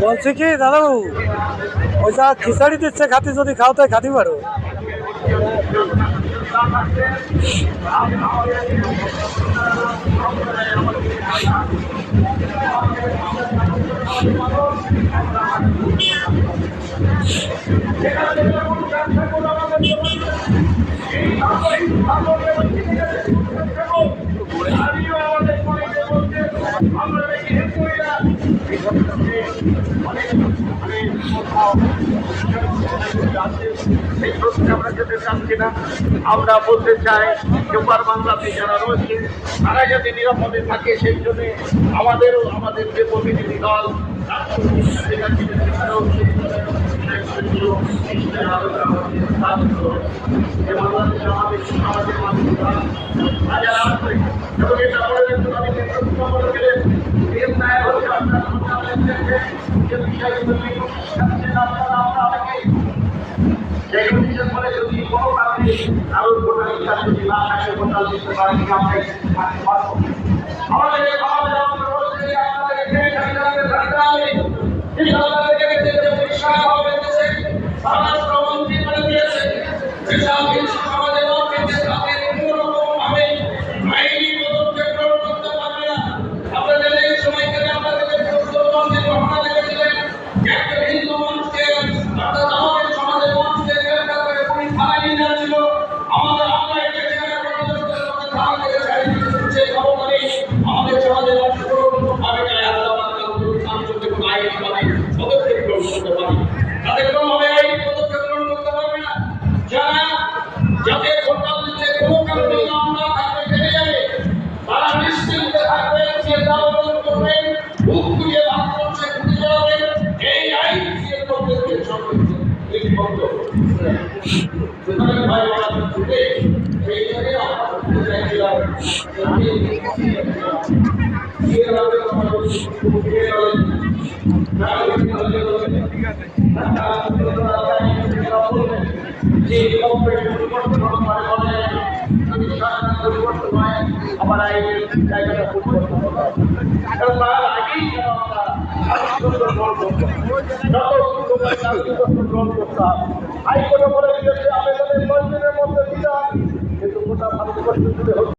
বলছি কি দাদাবাবু, ওই যা খিচুড়ি দিচ্ছে খাতি, যদি খাও তাই খাতি পারো। আমরা বলতে চাই ওপার বাংলাতে যারা রয়েছে তারা যাতে নিরাপদে থাকে, সেই জন্য আমাদের যে প্রতিনিধি দল যদি কোনো কারণে কারোর ভোটার ইচ্ছা যদি না থাকে, ভোটার দিতে পারে আমাদের হাইকোর্টে বলে দিয়েছে আবেদনের 5 দিনের মধ্যে দিতে হবে, কিন্তু গোটা ভারতবর্ষ জুড়ে